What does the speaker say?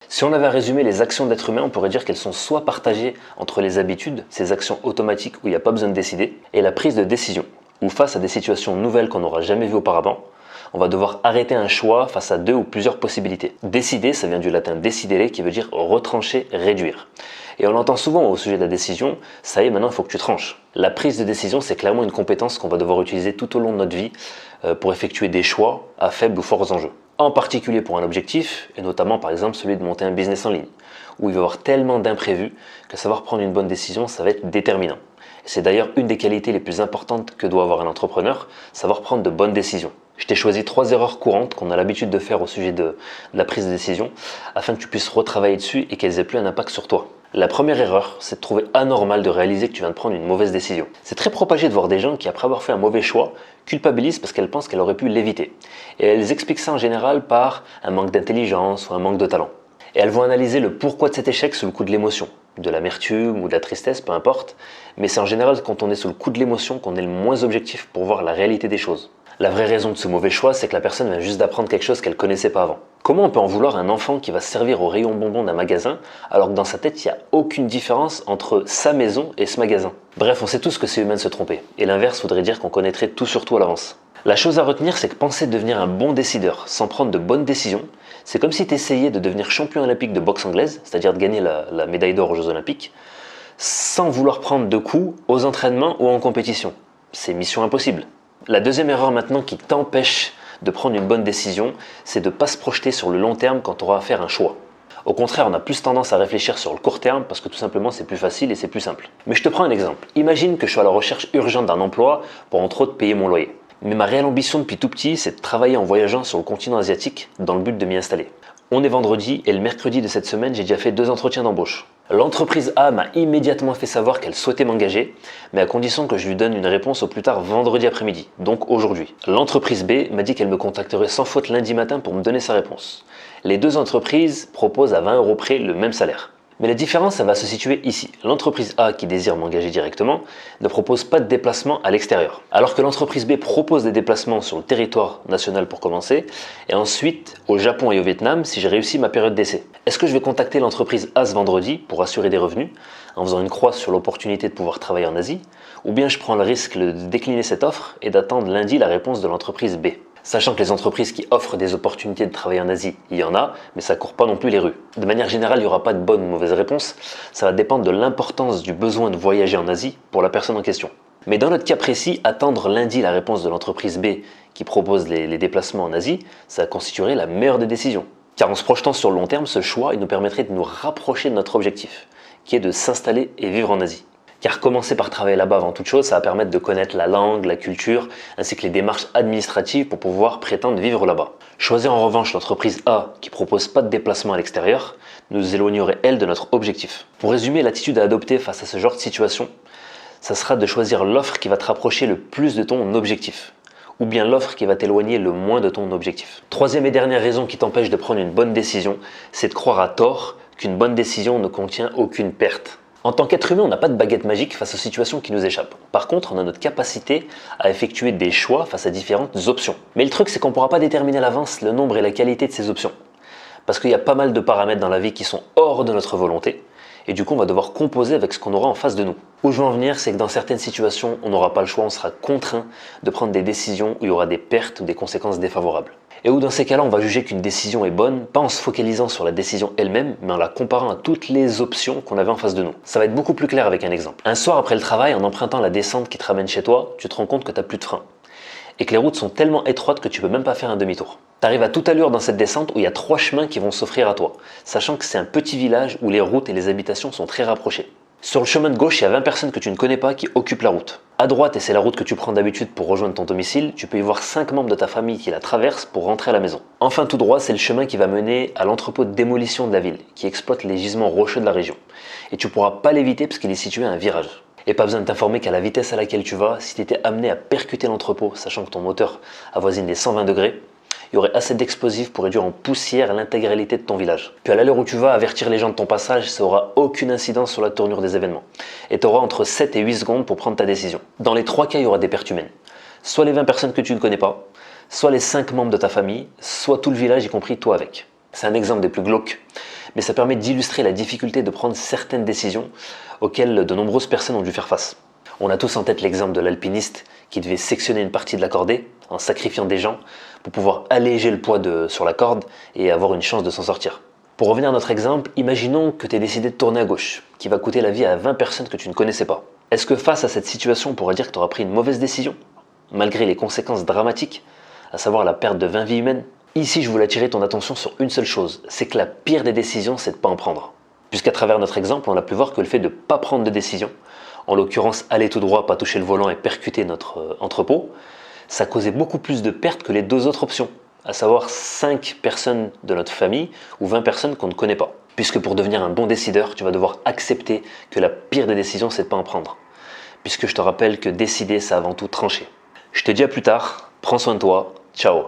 Si on avait à résumer les actions de l'être humain, on pourrait dire qu'elles sont soit partagées entre les habitudes, ces actions automatiques où il n'y a pas besoin de décider, et la prise de décision, où face à des situations nouvelles qu'on n'aura jamais vues auparavant, on va devoir arrêter un choix face à deux ou plusieurs possibilités. Décider, ça vient du latin decidere qui veut dire retrancher, réduire. Et on l'entend souvent au sujet de la décision, ça y est, maintenant il faut que tu tranches. La prise de décision, c'est clairement une compétence qu'on va devoir utiliser tout au long de notre vie pour effectuer des choix à faibles ou forts enjeux. En particulier pour un objectif, et notamment par exemple celui de monter un business en ligne, où il va y avoir tellement d'imprévus que savoir prendre une bonne décision, ça va être déterminant. C'est d'ailleurs une des qualités les plus importantes que doit avoir un entrepreneur, savoir prendre de bonnes décisions. Je t'ai choisi 3 erreurs courantes qu'on a l'habitude de faire au sujet de la prise de décision, afin que tu puisses retravailler dessus et qu'elles aient plus un impact sur toi. La première erreur, c'est de trouver anormal de réaliser que tu viens de prendre une mauvaise décision. C'est très propagé de voir des gens qui, après avoir fait un mauvais choix, culpabilisent parce qu'elles pensent qu'elles auraient pu l'éviter. Et elles expliquent ça en général par un manque d'intelligence ou un manque de talent. Et elles vont analyser le pourquoi de cet échec sous le coup de l'émotion, de l'amertume ou de la tristesse, peu importe. Mais c'est en général quand on est sous le coup de l'émotion qu'on est le moins objectif pour voir la réalité des choses. La vraie raison de ce mauvais choix, c'est que la personne vient juste d'apprendre quelque chose qu'elle ne connaissait pas avant. Comment on peut en vouloir à un enfant qui va se servir au rayon bonbon d'un magasin, alors que dans sa tête, il n'y a aucune différence entre sa maison et ce magasin? Bref, on sait tous que c'est humain de se tromper, et l'inverse voudrait dire qu'on connaîtrait tout sur tout à l'avance. La chose à retenir, c'est que penser devenir un bon décideur sans prendre de bonnes décisions, c'est comme si tu essayais de devenir champion olympique de boxe anglaise, c'est-à-dire de gagner la médaille d'or aux Jeux olympiques, sans vouloir prendre de coups aux entraînements ou en compétition. C'est mission impossible. La deuxième erreur maintenant qui t'empêche de prendre une bonne décision, c'est de ne pas se projeter sur le long terme quand tu auras à faire un choix. Au contraire, on a plus tendance à réfléchir sur le court terme parce que tout simplement c'est plus facile et c'est plus simple. Mais je te prends un exemple. Imagine que je suis à la recherche urgente d'un emploi pour entre autres payer mon loyer. Mais ma réelle ambition depuis tout petit, c'est de travailler en voyageant sur le continent asiatique dans le but de m'y installer. On est vendredi et le mercredi de cette semaine, j'ai déjà fait 2 entretiens d'embauche. L'entreprise A m'a immédiatement fait savoir qu'elle souhaitait m'engager, mais à condition que je lui donne une réponse au plus tard vendredi après-midi, donc aujourd'hui. L'entreprise B m'a dit qu'elle me contacterait sans faute lundi matin pour me donner sa réponse. Les 2 entreprises proposent à 20 € près le même salaire. Mais la différence, elle va se situer ici. L'entreprise A, qui désire m'engager directement, ne propose pas de déplacement à l'extérieur. Alors que l'entreprise B propose des déplacements sur le territoire national pour commencer, et ensuite au Japon et au Vietnam si j'ai réussi ma période d'essai. Est-ce que je vais contacter l'entreprise A ce vendredi pour assurer des revenus, en faisant une croix sur l'opportunité de pouvoir travailler en Asie, ou bien je prends le risque de décliner cette offre et d'attendre lundi la réponse de l'entreprise B? Sachant que les entreprises qui offrent des opportunités de travailler en Asie, il y en a, mais ça ne court pas non plus les rues. De manière générale, il n'y aura pas de bonne ou mauvaise réponse, ça va dépendre de l'importance du besoin de voyager en Asie pour la personne en question. Mais dans notre cas précis, attendre lundi la réponse de l'entreprise B qui propose les déplacements en Asie, ça constituerait la meilleure des décisions. Car en se projetant sur le long terme, ce choix il nous permettrait de nous rapprocher de notre objectif, qui est de s'installer et vivre en Asie. Car commencer par travailler là-bas avant toute chose, ça va permettre de connaître la langue, la culture, ainsi que les démarches administratives pour pouvoir prétendre vivre là-bas. Choisir en revanche l'entreprise A qui propose pas de déplacement à l'extérieur nous éloignerait elle de notre objectif. Pour résumer, l'attitude à adopter face à ce genre de situation, ça sera de choisir l'offre qui va te rapprocher le plus de ton objectif, ou bien l'offre qui va t'éloigner le moins de ton objectif. Troisième et dernière raison qui t'empêche de prendre une bonne décision, c'est de croire à tort qu'une bonne décision ne contient aucune perte. En tant qu'être humain, on n'a pas de baguette magique face aux situations qui nous échappent. Par contre, on a notre capacité à effectuer des choix face à différentes options. Mais le truc, c'est qu'on ne pourra pas déterminer à l'avance le nombre et la qualité de ces options. Parce qu'il y a pas mal de paramètres dans la vie qui sont hors de notre volonté. Et du coup, on va devoir composer avec ce qu'on aura en face de nous. Où je veux en venir, c'est que dans certaines situations, on n'aura pas le choix, on sera contraint de prendre des décisions où il y aura des pertes ou des conséquences défavorables. Et où dans ces cas-là, on va juger qu'une décision est bonne, pas en se focalisant sur la décision elle-même, mais en la comparant à toutes les options qu'on avait en face de nous. Ça va être beaucoup plus clair avec un exemple. Un soir après le travail, en empruntant la descente qui te ramène chez toi, tu te rends compte que tu n'as plus de frein. Et que les routes sont tellement étroites que tu peux même pas faire un demi-tour. Tu arrives à toute allure dans cette descente où il y a 3 chemins qui vont s'offrir à toi, sachant que c'est un petit village où les routes et les habitations sont très rapprochées. Sur le chemin de gauche, il y a 20 personnes que tu ne connais pas qui occupent la route. À droite, et c'est la route que tu prends d'habitude pour rejoindre ton domicile, tu peux y voir 5 membres de ta famille qui la traversent pour rentrer à la maison. Enfin tout droit, c'est le chemin qui va mener à l'entrepôt de démolition de la ville, qui exploite les gisements rocheux de la région. Et tu ne pourras pas l'éviter parce qu'il est situé à un virage. Et pas besoin de t'informer qu'à la vitesse à laquelle tu vas, si tu étais amené à percuter l'entrepôt, sachant que ton moteur avoisine les 120 degrés, il y aurait assez d'explosifs pour réduire en poussière l'intégralité de ton village. Puis à l'heure où tu vas avertir les gens de ton passage, ça n'aura aucune incidence sur la tournure des événements. Et tu auras entre 7 et 8 secondes pour prendre ta décision. Dans les 3 cas, il y aura des pertes humaines. Soit les 20 personnes que tu ne connais pas, soit les 5 membres de ta famille, soit tout le village, y compris toi avec. C'est un exemple des plus glauques. mais ça permet d'illustrer la difficulté de prendre certaines décisions auxquelles de nombreuses personnes ont dû faire face. On a tous en tête l'exemple de l'alpiniste qui devait sectionner une partie de la cordée en sacrifiant des gens pour pouvoir alléger le poids sur la corde et avoir une chance de s'en sortir. Pour revenir à notre exemple, imaginons que tu aies décidé de tourner à gauche, qui va coûter la vie à 20 personnes que tu ne connaissais pas. Est-ce que face à cette situation, on pourrait dire que tu auras pris une mauvaise décision, malgré les conséquences dramatiques, à savoir la perte de 20 vies humaines? Ici, je voulais attirer ton attention sur une seule chose, c'est que la pire des décisions, c'est de ne pas en prendre. Puisqu'à travers notre exemple, on a pu voir que le fait de ne pas prendre de décision, en l'occurrence aller tout droit, pas toucher le volant et percuter notre entrepôt, ça causait beaucoup plus de pertes que les deux autres options, à savoir 5 personnes de notre famille ou 20 personnes qu'on ne connaît pas. Puisque pour devenir un bon décideur, tu vas devoir accepter que la pire des décisions, c'est de ne pas en prendre. Puisque je te rappelle que décider, c'est avant tout trancher. Je te dis à plus tard, prends soin de toi, ciao.